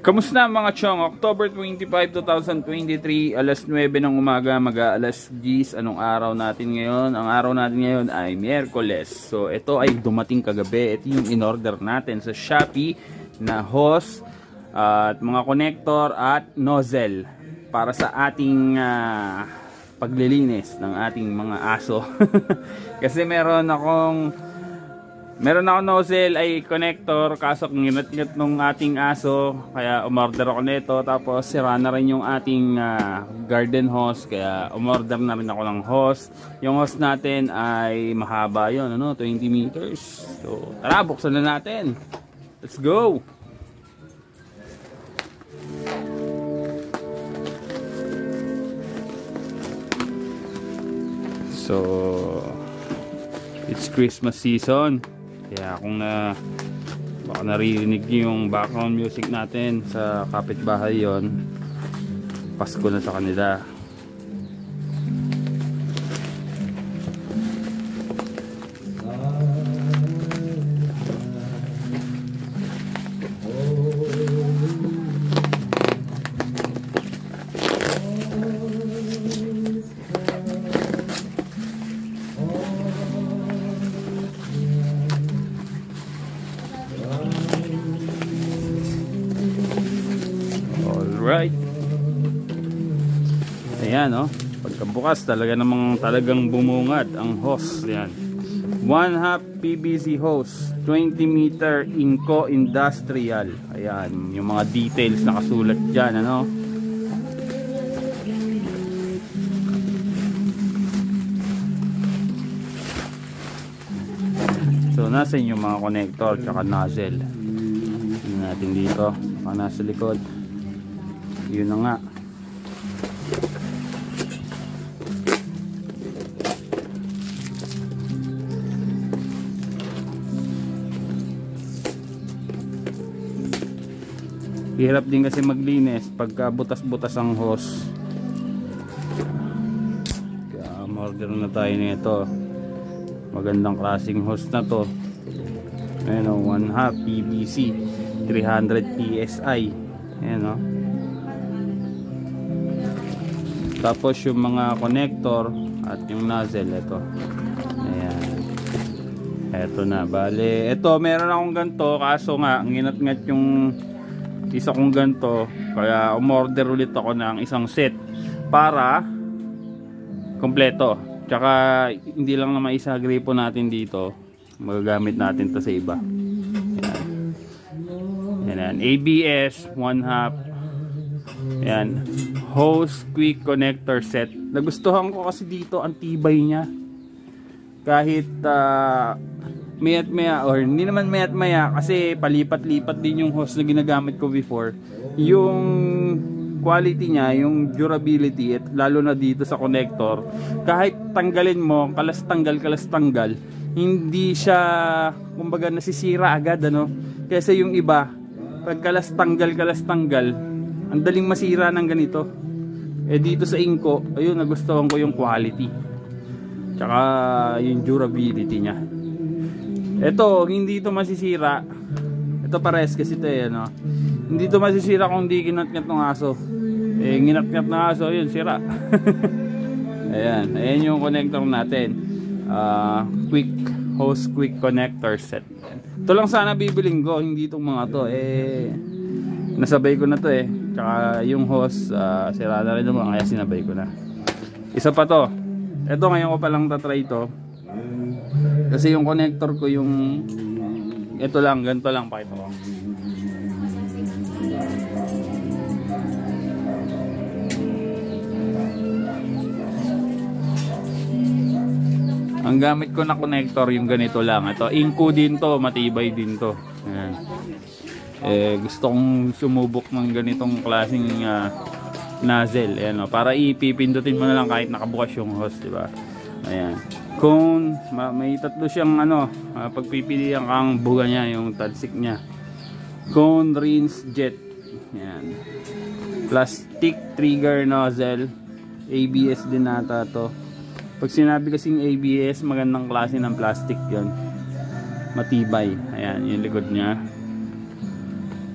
Kamusta mga chong? October 25, 2023, alas 9 ng umaga, mag-aalas 10. Anong araw natin ngayon? Ang araw natin ngayon ay Miyerkules. So ito ay dumating kagabi. Ito yung in-order natin sa Shopee na hose at mga connector at nozzle para sa ating paglilinis ng ating mga aso. Kasi meron akong nozzle ay connector, kaso nginat-ngat nung ating aso, kaya umorder ako nito. Tapos sira na rin yung ating garden hose, kaya umorder na rin ako ng hose. Yung hose natin ay mahaba yun, 20 meters. So tara, buksan na natin. Let's go! So it's Christmas season. Kaya kung baka naririnig yung background music natin sa kapitbahay, yon Pasko na sa kanila. Right. Ayan, pagkabukas talagang bumungad ang hose. Ayan, 1/2 PVC hose, 20 meter Inco Industrial. Ayan, yung mga details nakasulat dyan, So nasa yung mga connector tsaka nozzle. Tingnan natin dito, nasa likod. Yun na nga. Hirap din kasi maglinis pagka butas-butas ang hose. Kaya order na tayo nito. Magandang klaseng hose na to. Ayan, 1/2 PVC, 300 PSI. Ayan, Tapos yung mga connector at yung nozzle, ito. Ayan. Eto na, bale. Ito, meron akong ganito, kaso nga, nginat-ngat yung isa kong ganito. Kaya umorder ulit ako ng isang set para kompleto. Tsaka, hindi lang naman isa gripo natin dito. Magagamit natin to sa iba. Ayan. Ayan. ABS, 1/2. Ayan, hose quick connector set. Nagustuhan ko kasi dito ang tibay niya. Kahit mayat maya, or hindi naman mayat maya, kasi palipat-lipat din yung hose na ginagamit ko before. Yung quality niya, yung durability, at lalo na dito sa connector, kahit tanggalin mo, kalas tanggal, hindi siya, kumbaga, nasisira agad, Kasi yung iba, pag kalas tanggal, ang daling masira ng ganito. Dito sa Inco, ayun, nagustuhan ko yung quality. Tsaka yung durability niya. Ito, hindi ito masisira. Ito pares kasi ito Hindi ito masisira kung hindi ginat-ngat ng aso. Ginat-ngat ng aso, yun, sira. Ayan yung connector natin. Hose quick connector set. Ito lang sana bibiling ko, hindi itong mga to. Nasabay ko na to Tsaka yung hose, sira na rin naman, kaya sinabay ko na. Isa pa to. Ito, ngayon ko palang tatry to. Kasi yung connector ko, yung ito lang, ganito lang, pakita ko. Ang gamit ko na connector, yung ganito lang. Ito, Inco din to, matibay din to. Ayan. Gusto kong sumubok ng ganitong klaseng nozzle, para ipipindutin mo na lang kahit nakabukas yung hose, diba? Ayan. Kung may tatlo siyang pagpipilian kang buga niya, yung tadsik niya. Cone, rinse, jet. Ayan. Plastic trigger nozzle. ABS din nata to. Pag sinabi kasing ABS, magandang klase ng plastic yon, matibay. Ayan, yung likod niya.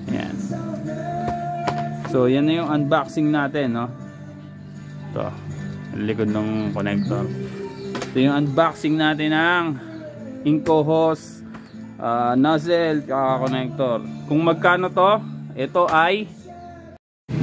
Ayan. So yan na yung unboxing natin, no? Ito, likod ng connector. Ito yung unboxing natin ng Inco hose, nozzle, connector. Kung magkano to, ito ay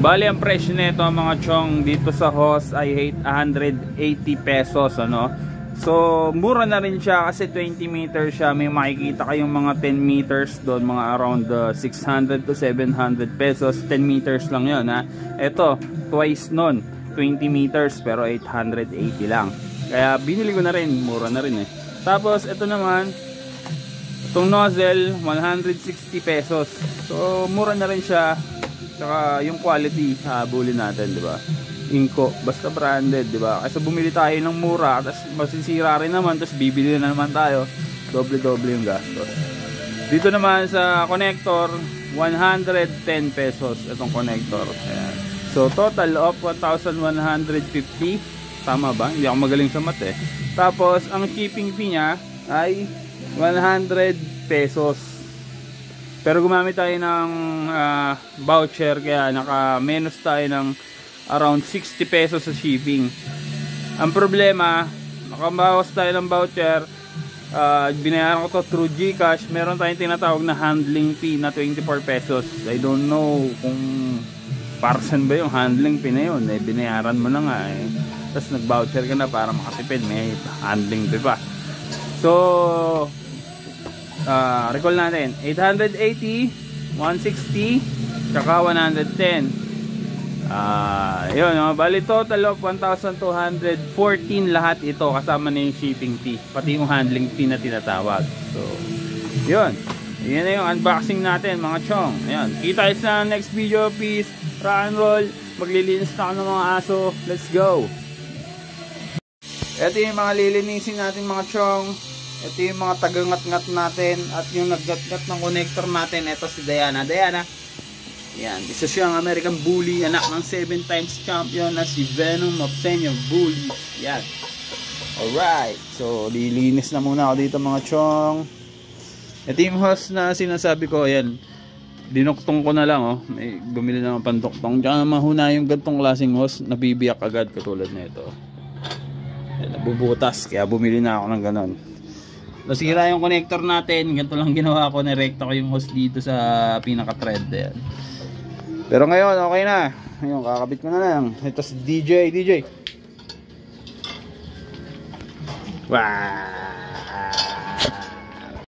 bali ang presyo nito mga chong dito sa hose ay 180 pesos, ano. So mura na rin siya kasi 20 meters siya. May makikita kayong mga 10 meters doon, mga around 600 to 700 pesos. 10 meters lang yun, ha. Ito twice nun, 20 meters pero 880 lang. Kaya binili ko na rin, mura na rin eh. Tapos ito naman, itong nozzle 160 pesos. So mura na rin siya. Tsaka yung quality habulin natin, di ba? Inco, basta branded, di ba? Kasi bumili tayo ng mura, tapos masisira rin naman, tapos bibili na naman tayo. Doble-doble yung gastos. Dito naman sa connector, 110 pesos itong connector. Ayan. So total of 1,150. Tama ba? Hindi ako magaling sa math eh. Tapos ang shipping fee niya ay 100 pesos. Pero gumamit tayo ng voucher, kaya naka-menos tayo ng around 60 pesos sa shipping. Ang problema, nakabawas tayo ng voucher, binayaran ko to through GCash. Meron tayong tinatawag na handling fee na 24 pesos. I don't know kung parsan ba yung handling fee na yun. Eh, binayaran mo na nga eh. Tapos nag-voucher ka na para makasipid, may handling fee pa. So recall natin, 880, 160, tsaka 110. Yun, bali total of 1,214 lahat ito, kasama na yung shipping fee, pati yung handling fee na tinatawag. So yun, yun na yung unboxing natin mga chong. Ayan, kita tayo sa next video. Peace, rock and roll. Maglilinis na ako ng mga aso. Let's go. Ito yung mga lilinisin natin mga chong. Ito yung mga tagangat-ngat natin at yung naggat-ngat ng connector natin. Ito si Diana. Diana, yan, isa siyang American Bully, anak ng 7 times champion na si Venom of Senior Bully. Yan. Alright, so lilinis na muna ako dito mga chong. Ito yung hose na sinasabi ko. Yan, dinuktong ko na lang, oh. May bumili na ng panduktong. Diyan mahuna yung gantong klaseng hose, nabibiyak agad katulad na ito. Yan, nabubutas, kaya bumili na ako ng ganon. Nasira yung connector natin, ganito lang ginawa ko, nirekta ko yung hose dito sa pinaka-thread. Yan. Pero ngayon okay na. Ngayon kakabit ko na lang. Ito si DJ. Wow.